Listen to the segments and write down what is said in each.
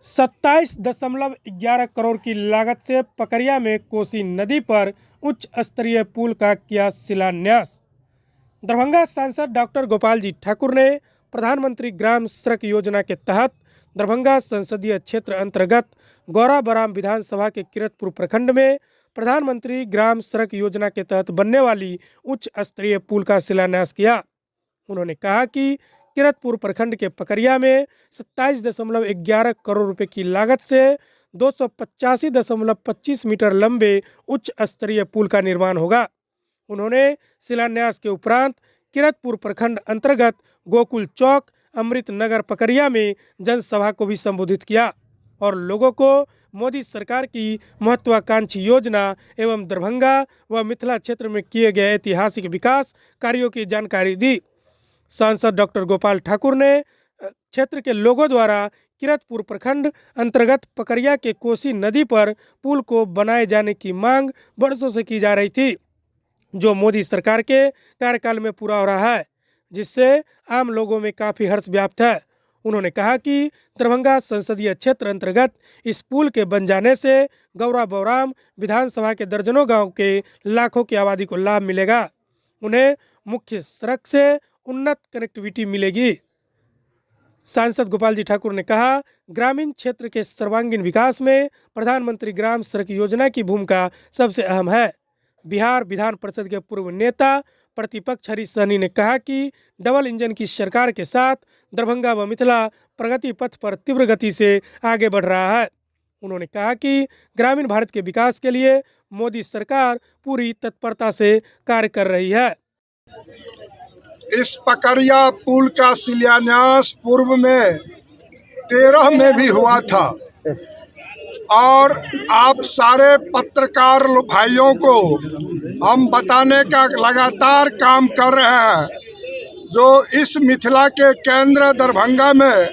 27.11 करोड़ की लागत से पकरिया में कोसी नदी पर उच्च स्तरीय पुल का किया शिलान्यास। दरभंगा सांसद डॉक्टर गोपाल जी ठाकुर ने प्रधानमंत्री ग्राम सड़क योजना के तहत दरभंगा संसदीय क्षेत्र अंतर्गत गौरा बराम विधानसभा के किरतपुर प्रखंड में प्रधानमंत्री ग्राम सड़क योजना के तहत बनने वाली उच्च स्तरीय पुल का शिलान्यास किया। उन्होंने कहा कि किरतपुर प्रखंड के पकरिया में 27.11 करोड़ रुपए की लागत से 285.25 मीटर लंबे उच्च स्तरीय पुल का निर्माण होगा। उन्होंने शिलान्यास के उपरांत किरतपुर प्रखंड अंतर्गत गोकुल चौक, अमृत नगर पकरिया में जनसभा को भी संबोधित किया और लोगों को मोदी सरकार की महत्वाकांक्षी योजना एवं दरभंगा व मिथिला क्षेत्र में किए गए ऐतिहासिक विकास कार्यों की जानकारी दी। सांसद डॉक्टर गोपाल ठाकुर ने क्षेत्र के लोगों द्वारा किरतपुर प्रखंड अंतर्गत पकरिया के कोसी नदी पर पुल को बनाए जाने की मांग वर्षों से की जा रही थी, जो मोदी सरकार के कार्यकाल में पूरा हो रहा है, जिससे आम लोगों में काफ़ी हर्ष व्याप्त है। उन्होंने कहा कि दरभंगा संसदीय क्षेत्र अंतर्गत इस पुल के बन जाने से गौरा बराम विधानसभा के दर्जनों गांव के लाखों की आबादी को लाभ मिलेगा। उन्हें मुख्य सड़क से उन्नत कनेक्टिविटी मिलेगी। सांसद गोपाल जी ठाकुर ने कहा, ग्रामीण क्षेत्र के सर्वांगीण विकास में प्रधानमंत्री ग्राम सड़क योजना की भूमिका सबसे अहम है। बिहार विधान परिषद के पूर्व नेता प्रतिपक्ष हरीश सहनी ने कहा कि डबल इंजन की सरकार के साथ दरभंगा व मिथिला प्रगति पथ पर तीव्र गति से आगे बढ़ रहा है। उन्होंने कहा कि ग्रामीण भारत के विकास के लिए मोदी सरकार पूरी तत्परता से कार्य कर रही है। इस पकरिया पुल का शिलान्यास पूर्व में 13 में भी हुआ था और आप सारे पत्रकार भाइयों को हम बताने का लगातार काम कर रहे हैं। जो इस मिथिला के केंद्र दरभंगा में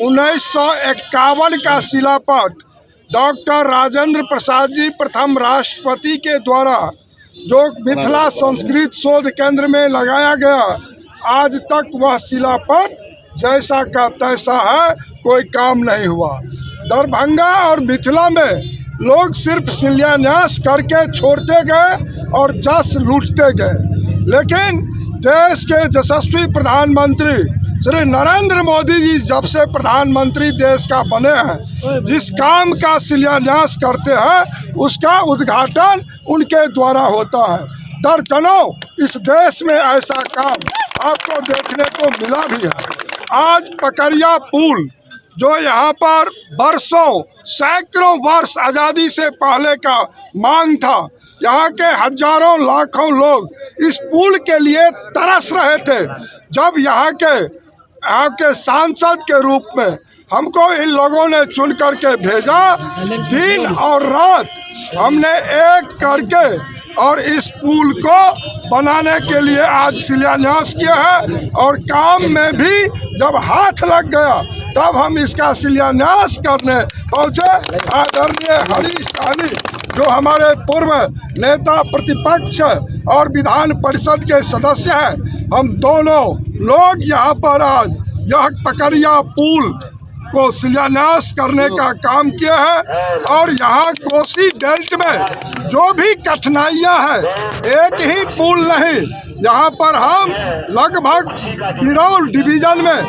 1951 का शिलापट डॉक्टर राजेंद्र प्रसाद जी प्रथम राष्ट्रपति के द्वारा जो मिथिला संस्कृत शोध केंद्र में लगाया गया, आज तक वह शिलापट जैसा का तैसा है, कोई काम नहीं हुआ। दरभंगा और मिथिला में लोग सिर्फ शिलान्यास करके छोड़ते गए और जस लूटते गए, लेकिन देश के यशस्वी प्रधानमंत्री श्री नरेंद्र मोदी जी जब से प्रधानमंत्री देश का बने हैं, जिस काम का शिलान्यास करते हैं उसका उद्घाटन उनके द्वारा होता है। दर्जनों इस देश में ऐसा काम आपको देखने को मिला भी है। आज पकरिया पुल जो यहाँ पर वर्षों सैकड़ों वर्ष आज़ादी से पहले का मांग था, यहाँ के हजारों लाखों लोग इस पुल के लिए तरस रहे थे। जब यहाँ के सांसद के रूप में हमको इन लोगों ने चुन करके भेजा, दिन और रात हमने एक करके और इस पुल को बनाने के लिए आज शिलान्यास किया है और काम में भी जब हाथ लग गया तब हम इसका शिलान्यास करने पहुँचे। आदरणीय हरीश सहनी जो हमारे पूर्व नेता प्रतिपक्ष और विधान परिषद के सदस्य हैं, हम दोनों लोग यहाँ पर आज यह पकरिया पुल को शिलान्यास करने का काम किया है। और यहाँ कोसी बेल्ट में जो भी कठिनाइयाँ हैं, एक ही पुल नहीं, यहाँ पर हम लगभग बिरौल डिवीजन में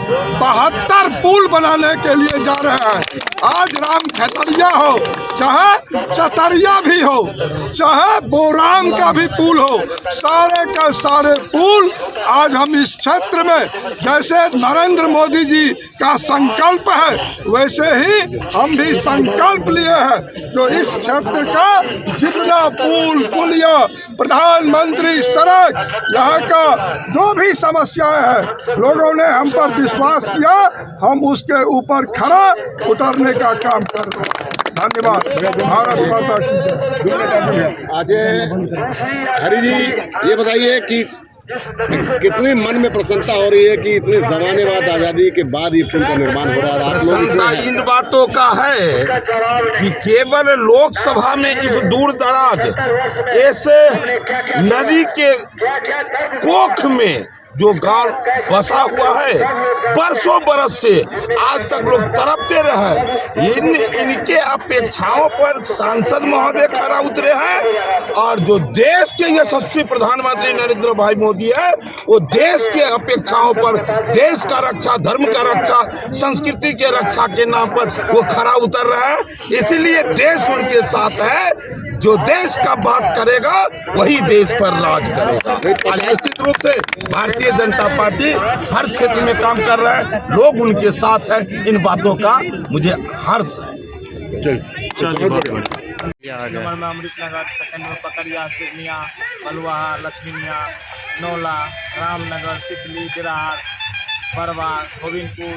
72 पुल बनाने के लिए जा रहे हैं। आज राम खेतरिया हो, चाहे चतरिया भी हो, चाहे बोराम का भी पुल हो, सारे का सारे पुल आज हम इस क्षेत्र में, जैसे नरेंद्र मोदी जी का संकल्प है वैसे ही हम भी संकल्प लिए हैं। जो इस क्षेत्र का जितना पुल पुलिया, प्रधानमंत्री सड़क, यहाँ का जो भी समस्याएं हैं, लोगों ने हम पर विश्वास किया, हम उसके ऊपर खरा उतरने का काम कर रहे हैं। धन्यवाद। भारत माता की जय। आज हरि जी ये बताइए कि कितने मन में प्रसन्नता हो रही है कि इतने जमाने बाद, आज़ादी के बाद ये पुल का निर्माण हो रहा है। आप लोग इसमें इन बातों का है कि केवल लोकसभा में इस दूर दराज इस नदी के कोख में जो गांव बसा हुआ है बरसों बरस से आज तक लोग तड़पते रहे, इनके अपेक्षाओं पर सांसद महोदय खरा उतरे हैं। और जो देश के यशस्वी प्रधानमंत्री नरेंद्र भाई मोदी है, वो देश के अपेक्षाओं पर, देश का रक्षा, धर्म का रक्षा, संस्कृति के रक्षा के नाम पर वो खरा उतर रहा है। इसीलिए देश उनके साथ है। जो देश का बात करेगा वही देश पर राज करेगा। और निश्चित रूप से भारतीय जनता पार्टी हर क्षेत्र में काम कर रहा है, लोग उनके साथ हैं। इन बातों का मुझे हर्ष है। नंबर में अमृतनगर, सेकंड में पकड़िया, सिवनिया, बलुआहा, लक्ष्मीनिया, नौला, रामनगर, सिकली, बिरार, बरवा, गोविंदपुर,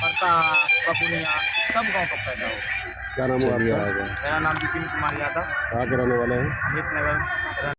परताहा, पपुनिया, सब गांव का पैदा हो। क्या नाम है आपका? मेरा नाम विपिन कुमार यादव, कहाँ के रहने वाले हैं? अमृतनगर।